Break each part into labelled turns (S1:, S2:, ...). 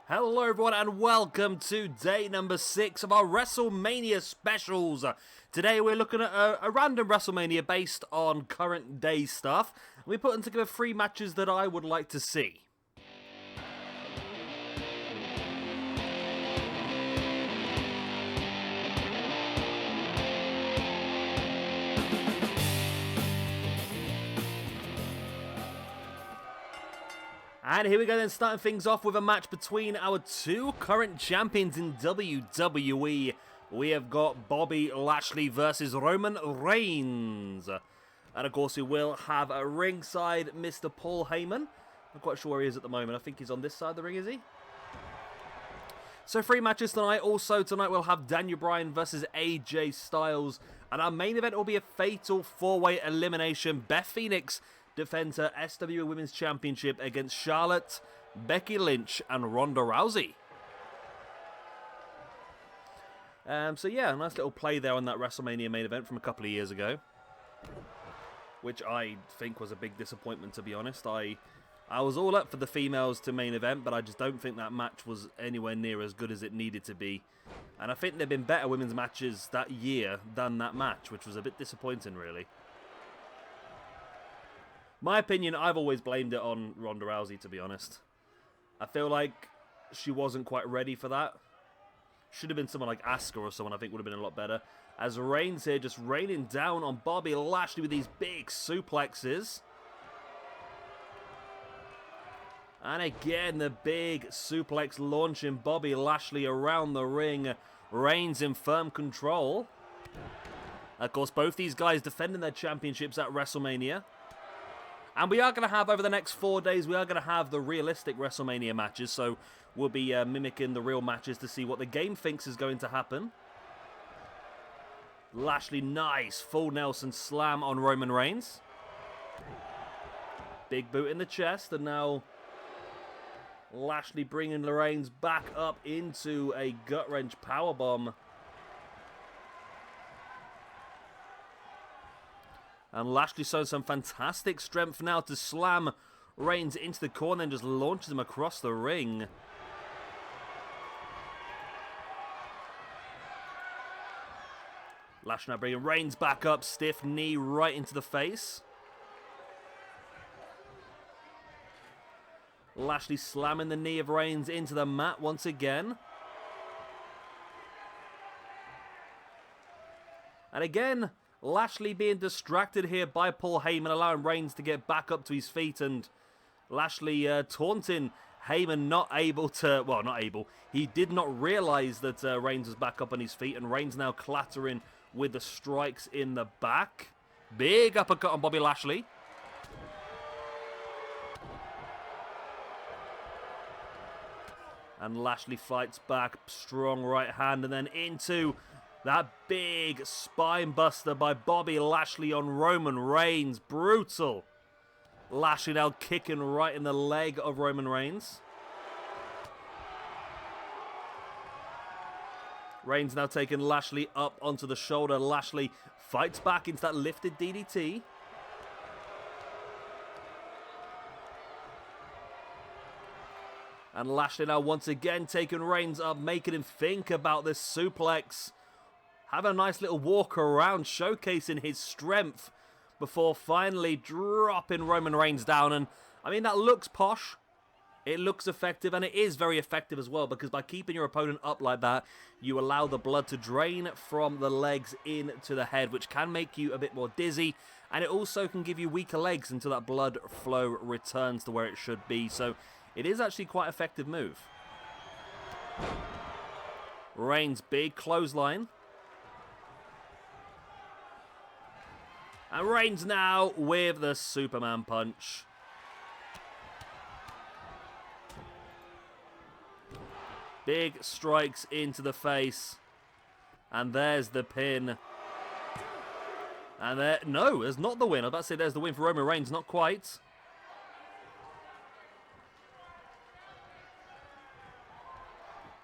S1: Hello everyone and welcome to day number 6 of our Wrestlemania specials. Today we're looking at a random Wrestlemania based on current day stuff. We're putting together 3 matches that I would like to see. And here we go then, starting things off with a match between our 2 current champions in WWE. We have got Bobby Lashley versus Roman Reigns. And of course we will have a ringside Mr. Paul Heyman. I'm quite sure where he is at the moment. I think he's on this side of the ring, is he? So 3 matches tonight. Also tonight we'll have Bryan versus AJ Styles. And our main event will be a fatal 4-way elimination. Beth Phoenix defends her SWE Women's Championship against Charlotte, Becky Lynch, and Ronda Rousey. So yeah, a nice little play there on that WrestleMania main event from a couple of years ago, which I think was a big disappointment, to be honest. I was all up for the females to main event, but I just don't think that match was anywhere near as good as it needed to be. And I think there have been better women's matches that year than that match, which was a bit disappointing, really. My opinion, I've always blamed it on Ronda Rousey, to be honest. I feel like she wasn't quite ready for that. Should have been someone like Asuka or someone I think would have been a lot better. As Reigns here just raining down on Bobby Lashley with these big suplexes. And again, the big suplex launching Bobby Lashley around the ring. Reigns in firm control. Of course, both these guys defending their championships at WrestleMania. And we are going to have, over the next 4 days, we are going to have the realistic WrestleMania matches. So we'll be mimicking the real matches to see what the game thinks is going to happen. Lashley, nice full Nelson slam on Roman Reigns. Big boot in the chest. And now Lashley bringing Reigns back up into a gut-wrench powerbomb. And Lashley showing some fantastic strength now to slam Reigns into the corner and just launches him across the ring. Lashley now bringing Reigns back up, stiff knee right into the face. Lashley slamming the knee of Reigns into the mat once again. And again, Lashley being distracted here by Paul Heyman, allowing Reigns to get back up to his feet, and Lashley taunting Heyman, not able to, well, not able, he did not realise that Reigns was back up on his feet, and Reigns now clattering with the strikes in the back. Big uppercut on Bobby Lashley. And Lashley fights back, strong right hand, and then into that big spine buster by Bobby Lashley on Roman Reigns. Brutal. Lashley now kicking right in the leg of Roman Reigns. Reigns now taking Lashley up onto the shoulder. Lashley fights back into that lifted DDT. And Lashley now once again taking Reigns up, making him think about this suplex. Having a nice little walk around, showcasing his strength before finally dropping Roman Reigns down. And I mean, that looks posh. It looks effective, and it is very effective as well, because by keeping your opponent up like that, you allow the blood to drain from the legs into the head, which can make you a bit more dizzy, and it also can give you weaker legs until that blood flow returns to where it should be. So it is actually quite an effective move. Reigns, big clothesline. And Reigns now with the Superman punch. Big strikes into the face. And there's the pin. And there, no, there's not the win. I was about to say there's the win for Roman Reigns, not quite.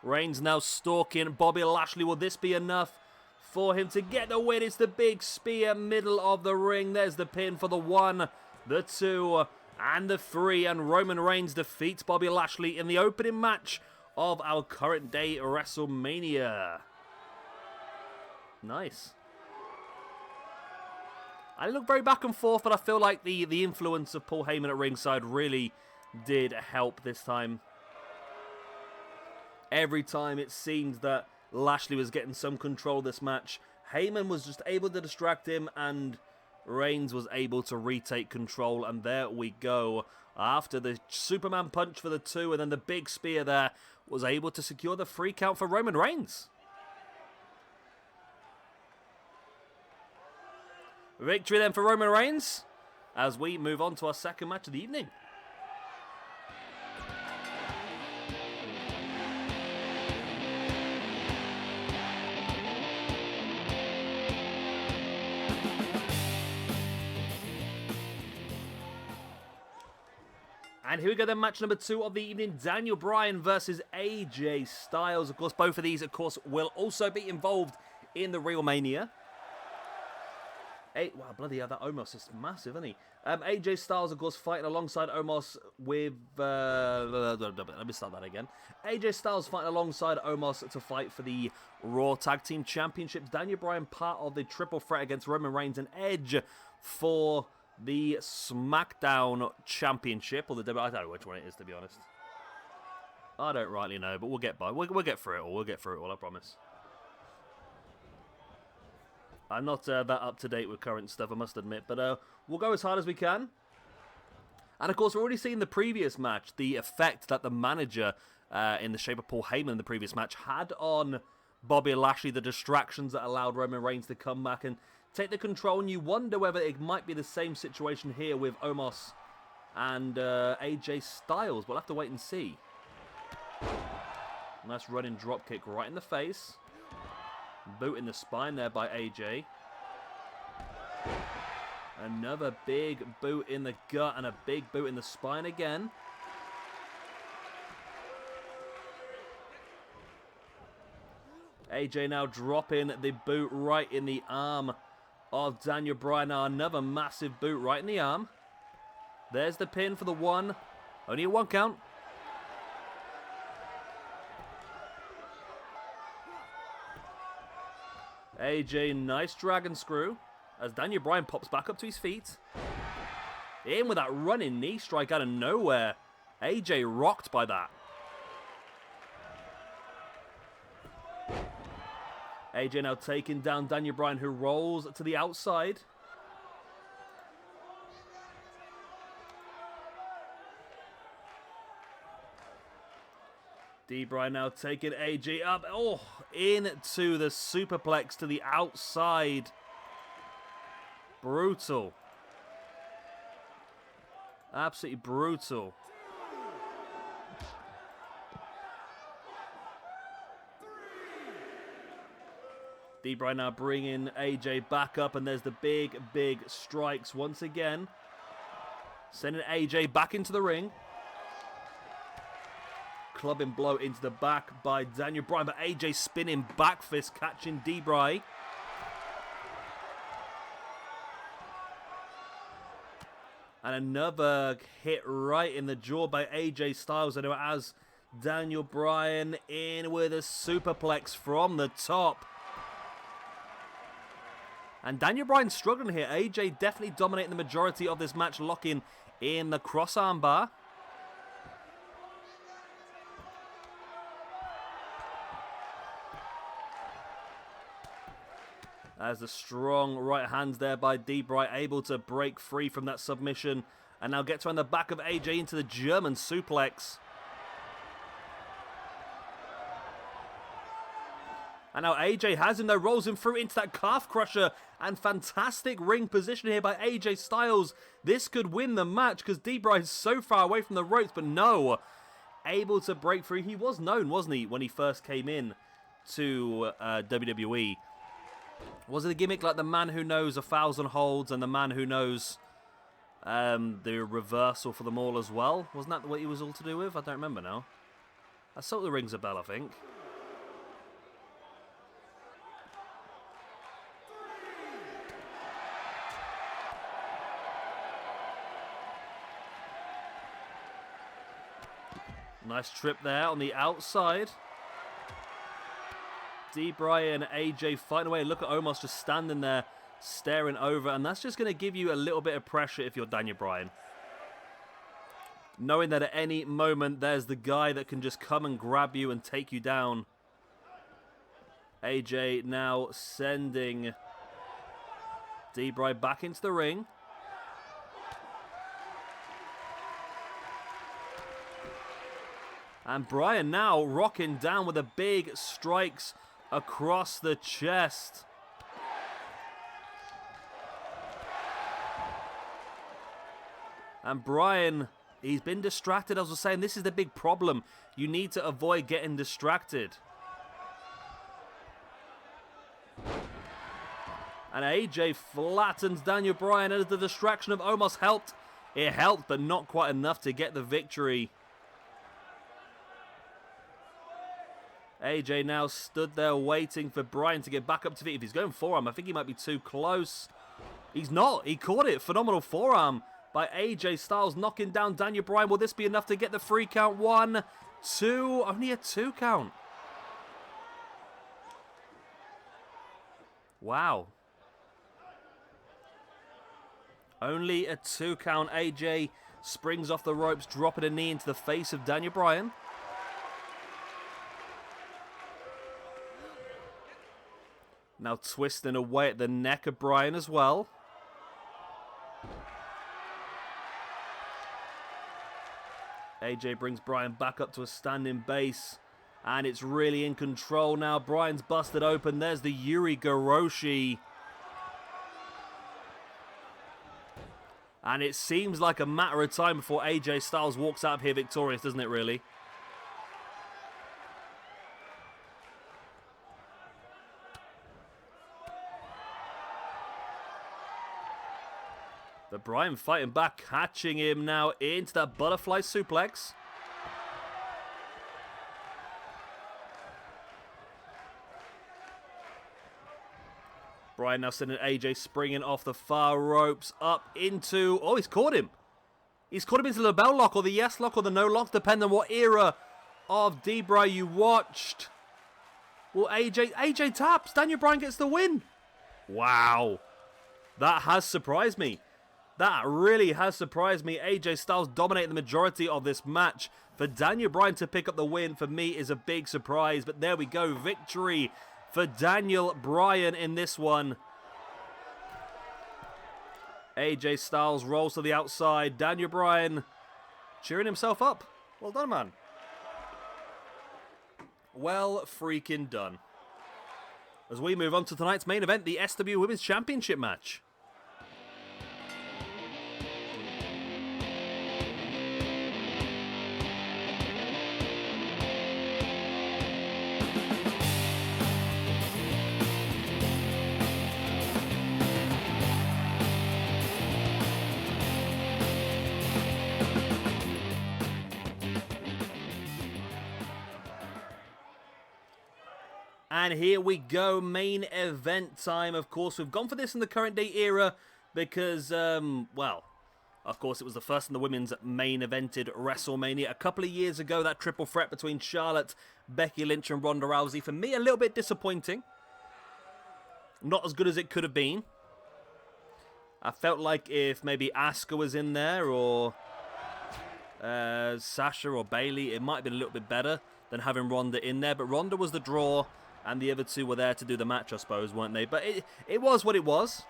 S1: Reigns now stalking Bobby Lashley. Will this be enough for him to get the win? It's the big spear, middle of the ring. There's the pin for the 1, the 2, and the 3. And Roman Reigns defeats Bobby Lashley in the opening match of our current day WrestleMania. Nice. I look very back and forth, but I feel like the influence of Paul Heyman at ringside really did help this time. Every time it seemed that Lashley was getting some control of this match, Heyman was just able to distract him, and Reigns was able to retake control, and there we go. After the Superman punch for the 2 and then the big spear there, was able to secure the 3 count for Roman Reigns. Victory then for Roman Reigns, as we move on to our second match of the evening. And here we go then, match number 2 of the evening. Daniel Bryan versus AJ Styles. Of course, both of these, of course, will also be involved in the Wrestlemania. Wow, bloody hell, that Omos is massive, isn't he? AJ Styles, of course, fighting alongside Omos with... let me start that again. AJ Styles fighting alongside Omos to fight for the Raw Tag Team Championships. Daniel Bryan part of the triple threat against Roman Reigns and Edge for the SmackDown Championship, or the WWE. I don't know which one it is, to be honest. I don't rightly know, but we'll get by. We'll get through it all. We'll get through it all, I promise. I'm not that up to date with current stuff, I must admit, but we'll go as hard as we can. And of course, we've already seen the previous match, the effect that the manager, in the shape of Paul Heyman in the previous match, had on Bobby Lashley, the distractions that allowed Roman Reigns to come back and take the control, and you wonder whether it might be the same situation here with Omos and AJ Styles. We'll have to wait and see. Nice running dropkick right in the face. Boot in the spine there by AJ. Another big boot in the gut and a big boot in the spine again. AJ now dropping the boot right in the arm of Daniel Bryan. Now another massive boot right in the arm. There's the pin for the 1. Only a 1 count. AJ, nice dragon screw as Daniel Bryan pops back up to his feet. In with that running knee strike out of nowhere. AJ rocked by that. AJ now taking down Daniel Bryan, who rolls to the outside. Bryan now taking AJ up. Oh, into the superplex to the outside. Brutal. Absolutely brutal. Bryan now bringing AJ back up, and there's the big strikes once again. Sending AJ back into the ring. Clubbing blow into the back by Daniel Bryan, but AJ spinning back fist, catching Bryan. And another hit right in the jaw by AJ Styles, and as Daniel Bryan in with a superplex from the top. And Daniel Bryan struggling here. AJ definitely dominating the majority of this match, locking in the crossarm bar. As the strong right hands there by Bryan, able to break free from that submission. And now gets around the back of AJ into the German suplex. And now AJ has him though, rolls him through into that calf crusher. And fantastic ring position here by AJ Styles. This could win the match because Bryan is so far away from the ropes, but no. Able to break free. He was known, wasn't he, when he first came in to WWE. Was it a gimmick like the man who knows 1,000 holds and the man who knows the reversal for them all as well? Wasn't that what he was all to do with? I don't remember now. That sort of rings a bell, I think. Nice trip there on the outside. Bryan and AJ fighting away. Look at Omos just standing there, staring over. And that's just going to give you a little bit of pressure if you're Daniel Bryan. Knowing that at any moment, there's the guy that can just come and grab you and take you down. AJ now sending Bryan back into the ring. And Bryan now rocking down with the big strikes across the chest. And Bryan, he's been distracted. As I was saying, this is the big problem. You need to avoid getting distracted. And AJ flattens Daniel Bryan as the distraction of Omos helped. It helped, but not quite enough to get the victory. AJ now stood there waiting for Bryan to get back up to feet. If he's going forearm, I think he might be too close. He's not. He caught it. Phenomenal forearm by AJ Styles, knocking down Daniel Bryan. Will this be enough to get the 3 count? 1, 2. Only a 2 count. Wow. Only a 2 count. AJ springs off the ropes, dropping a knee into the face of Daniel Bryan. Now twisting away at the neck of Bryan as well. AJ brings Bryan back up to a standing base. And it's really in control now. Bryan's busted open. There's the Yuri Goroshi. And it seems like a matter of time before AJ Styles walks out of here victorious, doesn't it really? But Bryan fighting back, catching him now into that butterfly suplex. Bryan now sending AJ springing off the far ropes up into... Oh, he's caught him. He's caught him into the bell lock or the yes lock or the no lock, depending on what era of Bryan you watched. Well, AJ taps. Daniel Bryan gets the win. Wow. That has surprised me. That really has surprised me. AJ Styles dominating the majority of this match. For Daniel Bryan to pick up the win, for me, is a big surprise. But there we go. Victory for Daniel Bryan in this one. AJ Styles rolls to the outside. Daniel Bryan cheering himself up. Well done, man. Well freaking done. As we move on to tonight's main event, the SWE Women's Championship match. And here we go, main event time. Of course, we've gone for this in the current day era because, well, of course, it was the first in the women's main evented Wrestlemania. A couple of years ago, that triple threat between Charlotte, Becky Lynch, and Ronda Rousey, for me, a little bit disappointing. Not as good as it could have been. I felt like if maybe Asuka was in there or Sasha or Bayley, it might have been a little bit better than having Ronda in there. But Ronda was the draw. And the other two were there to do the match, I suppose, weren't they? But it was what it was.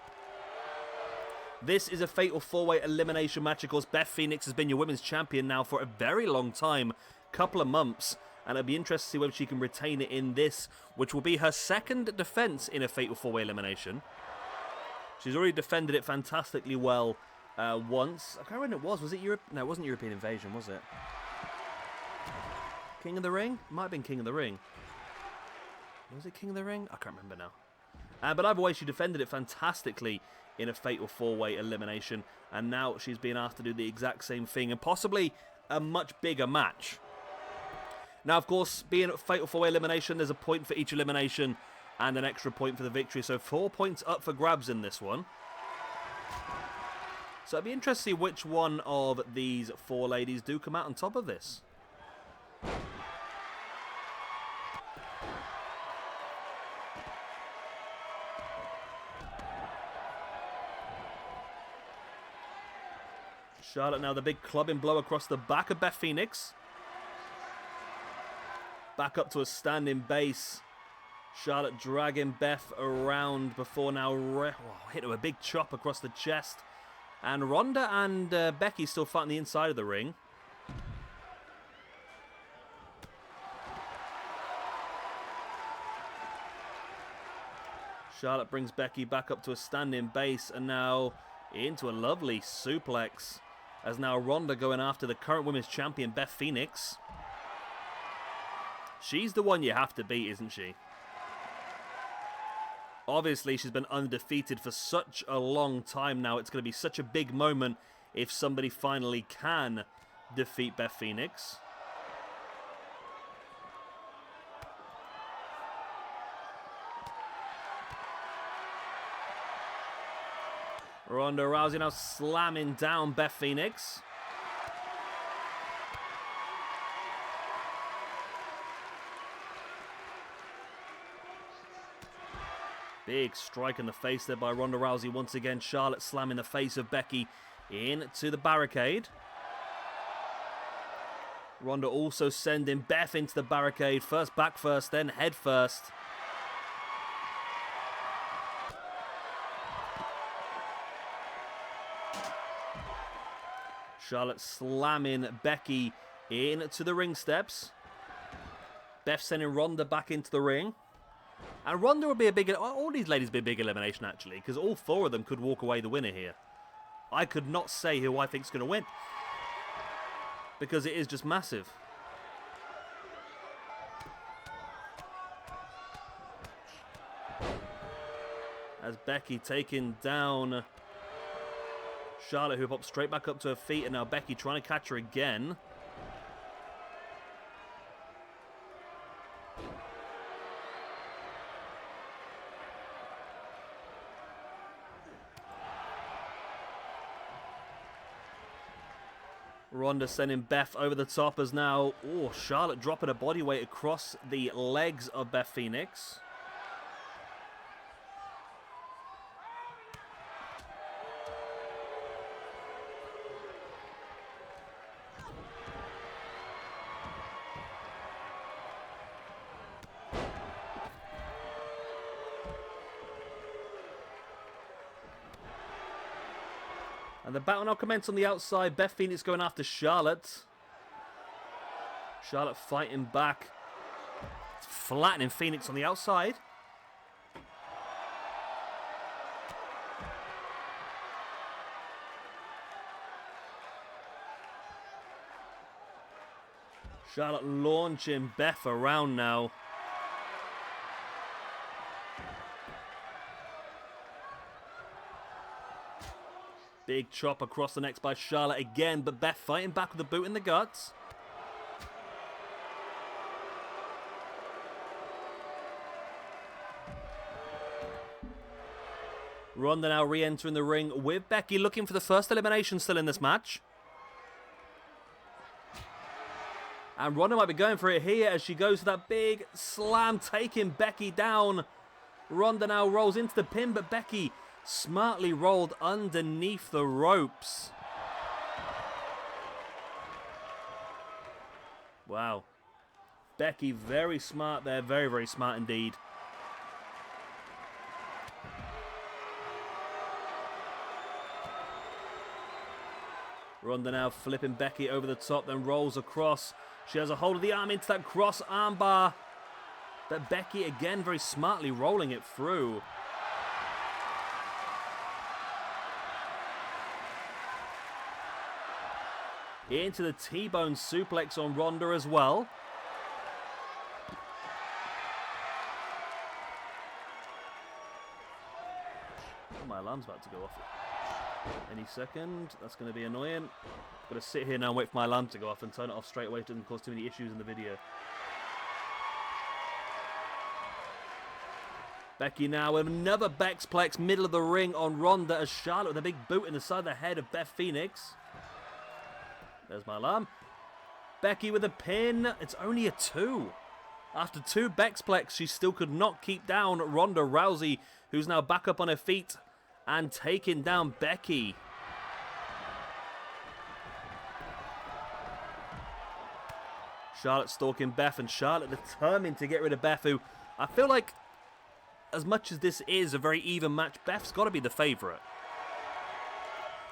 S1: This is a fatal 4-way elimination match. Of course, Beth Phoenix has been your women's champion now for a very long time. Couple of months. And it'll be interesting to see whether she can retain it in this, which will be her second defense in a fatal 4-way elimination. She's already defended it fantastically well once. I can't remember when it was. Was it Europe? No, it wasn't European Invasion, was it? King of the Ring? Might have been King of the Ring. Was it King of the Ring? I can't remember now. But either way, she defended it fantastically in a fatal 4-way elimination. And now she's being asked to do the exact same thing and possibly a much bigger match. Now, of course, being a fatal 4-way elimination, there's a point for each elimination and an extra point for the victory. So 4 points up for grabs in this one. So it'd be interesting to see which one of these 4 ladies do come out on top of this. Charlotte now the big clubbing blow across the back of Beth Phoenix. Back up to a standing base. Charlotte dragging Beth around before now hit her a big chop across the chest. And Ronda and Becky still fighting the inside of the ring. Charlotte brings Becky back up to a standing base and now into a lovely suplex. As now Ronda going after the current women's champion Beth Phoenix. She's the one you have to beat, isn't she? Obviously, she's been undefeated for such a long time now. It's going to be such a big moment if somebody finally can defeat Beth Phoenix. Ronda Rousey now slamming down Beth Phoenix. Big strike in the face there by Ronda Rousey. Once again, Charlotte slamming the face of Becky into the barricade. Ronda also sending Beth into the barricade. First back first, then head first. Charlotte slamming Becky into the ring steps. Beth sending Ronda back into the ring. And Ronda would be a big... All these ladies would be a big elimination, actually, because all four of them could walk away the winner here. I could not say who I think is going to win, because it is just massive. As Becky taking down Charlotte, who pops straight back up to her feet, and now Becky trying to catch her again. Ronda sending Beth over the top as now, Charlotte dropping her body weight across the legs of Beth Phoenix. And the battle now commences on the outside. Beth Phoenix going after Charlotte. Charlotte fighting back. Flattening Phoenix on the outside. Charlotte launching Beth around now. Big chop across the necks by Charlotte again, but Beth fighting back with a boot in the guts. Ronda now re-entering the ring with Becky, looking for the first elimination still in this match. And Ronda might be going for it here as she goes for that big slam, taking Becky down. Ronda now rolls into the pin, but Becky smartly rolled underneath the ropes. Wow. Becky very smart there. Very, very smart indeed. Ronda now flipping Becky over the top, then rolls across. She has a hold of the arm into that cross armbar. But Becky again very smartly rolling it through. Into the T-bone suplex on Ronda as well. Oh, my alarm's about to go off any second. That's going to be annoying. I've got to sit here now and wait for my alarm to go off and turn it off straight away. It doesn't cause too many issues in the video. Becky now with another Bexplex middle of the ring on Ronda as Charlotte with a big boot in the side of the head of Beth Phoenix. There's my alarm. Becky with a pin. It's only a 2. After 2 Bexplex, she still could not keep down Ronda Rousey, who's now back up on her feet and taking down Becky. Charlotte stalking Beth, and Charlotte determined to get rid of Beth, who I feel like, as much as this is a very even match, Beth's got to be the favourite.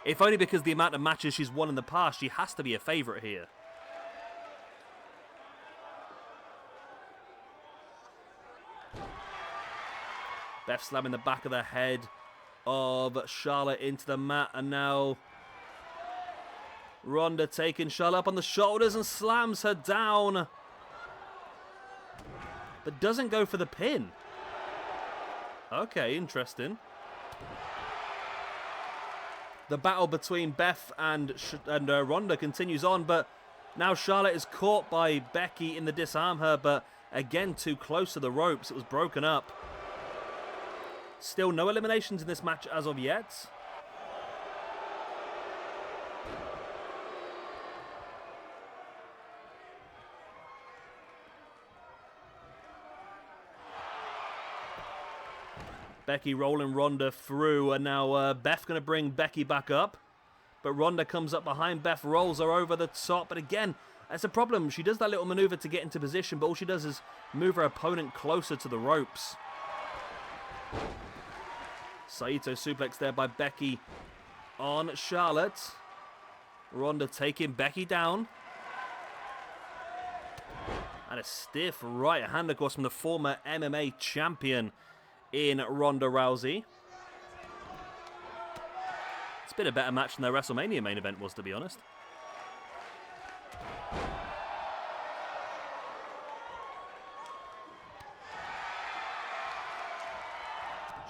S1: If only because the amount of matches she's won in the past, she has to be a favourite here. Beth slamming the back of the head of Charlotte into the mat, and now Ronda taking Charlotte up on the shoulders and slams her down. But doesn't go for the pin. Okay, interesting. The battle between Beth and Ronda continues on, but now Charlotte is caught by Becky in the disarm her, but again too close to the ropes. It was broken up. Still no eliminations in this match as of yet. Becky rolling Ronda through, and now Beth going to bring Becky back up. But Ronda comes up behind Beth, rolls her over the top. But again, that's a problem. She does that little maneuver to get into position, but all she does is move her opponent closer to the ropes. Saito suplex there by Becky on Charlotte. Ronda taking Becky down. And a stiff right hand, of course, from the former MMA champion in Ronda Rousey. It's been a better match than their WrestleMania main event was, to be honest.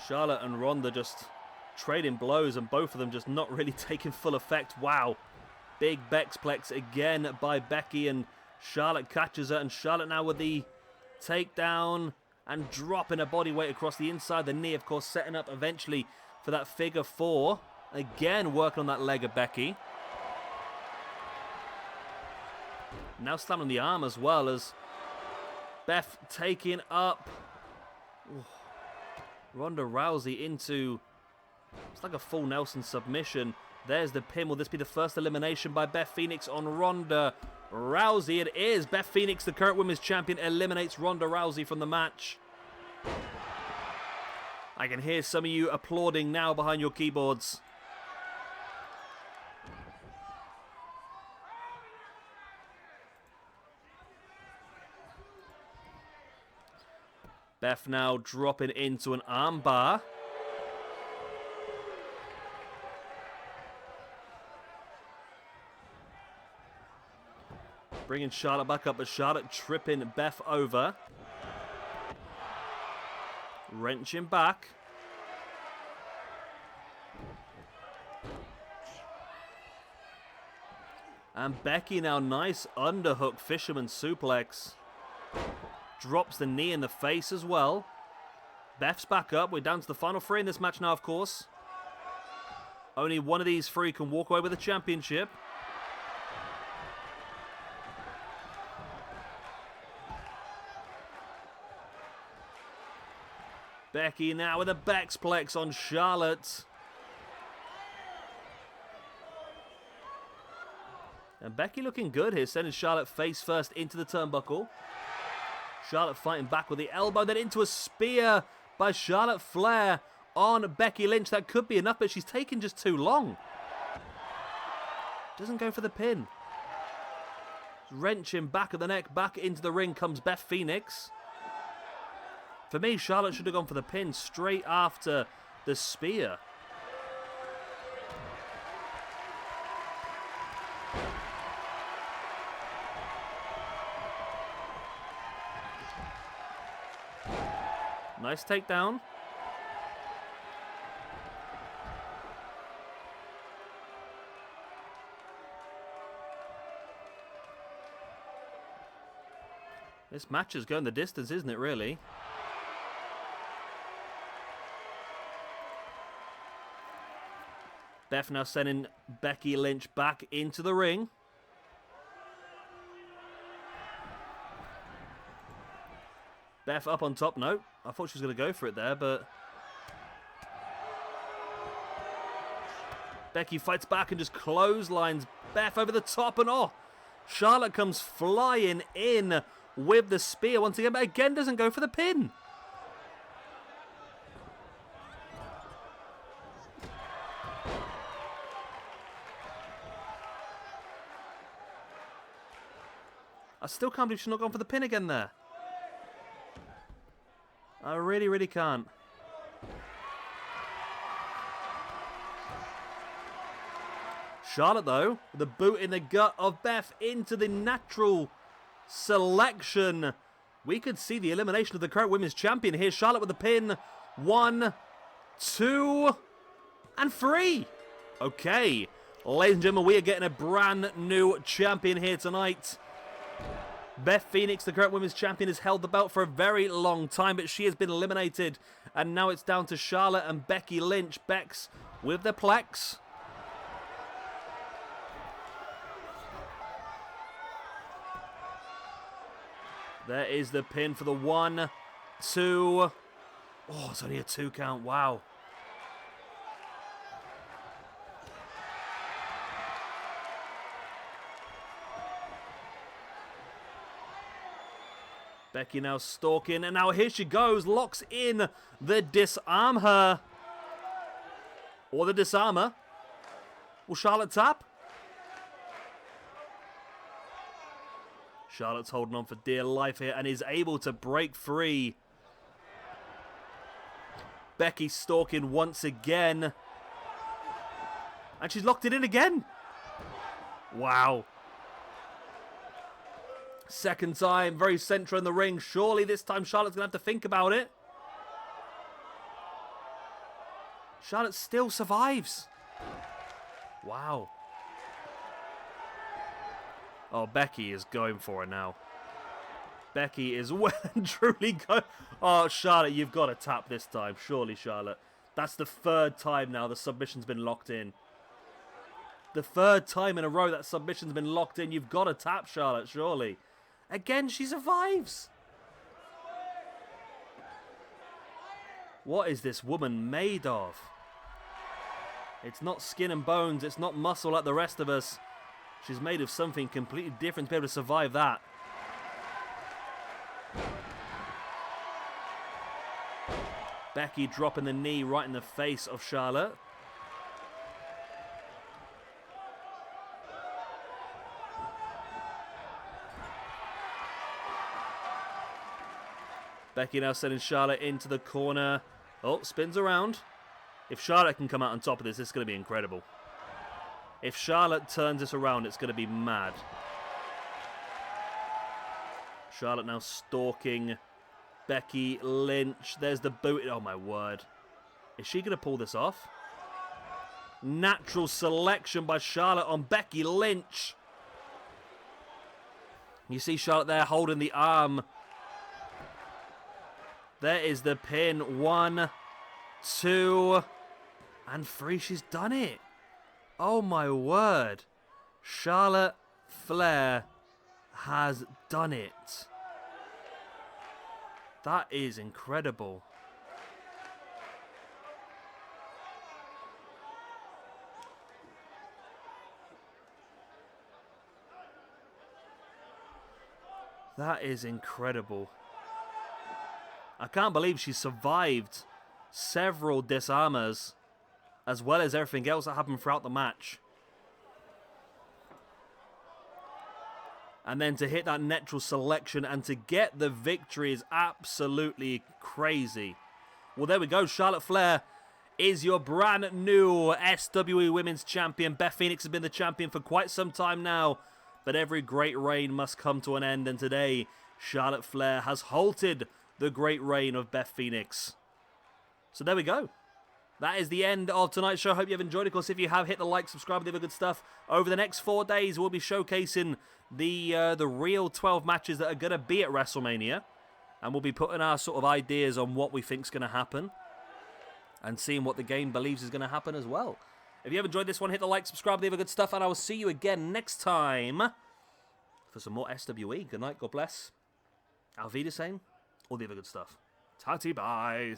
S1: Charlotte and Ronda just trading blows, and both of them just not really taking full effect. Wow. Big Bexplex again by Becky, and Charlotte catches her, and Charlotte now with the takedown and dropping her body weight across the inside. The knee, of course, setting up eventually for that figure 4. Again, working on that leg of Becky. Now slamming the arm as well, as Beth taking up Ronda Rousey into, it's like a full Nelson submission. There's the pin. Will this be the first elimination by Beth Phoenix on Ronda Rousey? It is. Beth Phoenix, the current women's champion, eliminates Ronda Rousey from the match. I can hear some of you applauding now behind your keyboards. Beth now dropping into an armbar. Bringing Charlotte back up, but Charlotte tripping Beth over. Wrenching back. And Becky now, nice underhook fisherman suplex. Drops the knee in the face as well. Beth's back up. We're down to the final 3 in this match now, of course. Only one of these 3 can walk away with the championship. Becky now with a Bexplex on Charlotte. And Becky looking good here, sending Charlotte face first into the turnbuckle. Charlotte fighting back with the elbow, then into a spear by Charlotte Flair on Becky Lynch. That could be enough, but she's taken just too long. Doesn't go for the pin. Wrenching back of the neck, back into the ring comes Beth Phoenix. For me, Charlotte should have gone for the pin straight after the spear. Nice takedown. This match is going the distance, isn't it, really? Beth now sending Becky Lynch back into the ring. Beth up on top. No, I thought she was going to go for it there, but... Becky fights back and just clotheslines Beth over the top, and oh, Charlotte comes flying in with the spear once again, but again doesn't go for the pin. I still can't believe she's not gone for the pin again there. I really, really can't. Charlotte, though, with the boot in the gut of Beth into the natural selection. We could see the elimination of the current women's champion here. Charlotte with the pin. 1, 2, and 3. Okay, ladies and gentlemen, we are getting a brand new champion here tonight. Beth Phoenix, the current women's champion, has held the belt for a very long time, but she has been eliminated. And now it's down to Charlotte and Becky Lynch. Bex with the plex. There is the pin for the 1, 2. Oh, it's only a 2 count. Wow. Becky now stalking, and now here she goes. Locks in the disarm her. Or the disarmer. Will Charlotte tap? Charlotte's holding on for dear life here and is able to break free. Becky stalking once again. And she's locked it in again. Wow. Second time, very central in the ring. Surely this time Charlotte's going to have to think about it. Charlotte still survives. Wow. Oh, Becky is going for it now. Becky is well and truly going... Oh, Charlotte, you've got to tap this time. Surely, Charlotte. That's the 3rd time now the submission's been locked in. The 3rd time in a row that submission's been locked in. You've got to tap, Charlotte, surely. Again, she survives. What is this woman made of? It's not skin and bones. It's not muscle like the rest of us. She's made of something completely different to be able to survive that. Becky dropping the knee right in the face of Charlotte. Becky now sending Charlotte into the corner. Oh, spins around. If Charlotte can come out on top of this, it's going to be incredible. If Charlotte turns this around, it's going to be mad. Charlotte now stalking Becky Lynch. There's the boot. Oh, my word. Is she going to pull this off? Natural selection by Charlotte on Becky Lynch. You see Charlotte there holding the arm. There is the pin. 1, 2, and 3. She's done it. Oh my word. Charlotte Flair has done it. That is incredible. That is incredible. I can't believe she survived several disarmors, as well as everything else that happened throughout the match. And then to hit that natural selection and to get the victory is absolutely crazy. Well, there we go. Charlotte Flair is your brand new SWE Women's Champion. Beth Phoenix has been the champion for quite some time now, but every great reign must come to an end. And today, Charlotte Flair has halted the great reign of Beth Phoenix. So there we go. That is the end of tonight's show. Hope you have enjoyed it. Of course, if you have, hit the like, subscribe, the other good stuff. Over the next 4 days, we'll be showcasing the real 12 matches that are going to be at WrestleMania. And we'll be putting our sort of ideas on what we think is going to happen. And seeing what the game believes is going to happen as well. If you have enjoyed this one, hit the like, subscribe, the other good stuff. And I will see you again next time for some more SWE. Good night, God bless. Auf Wiedersehen. all the other good stuff. Ta-ta, bye.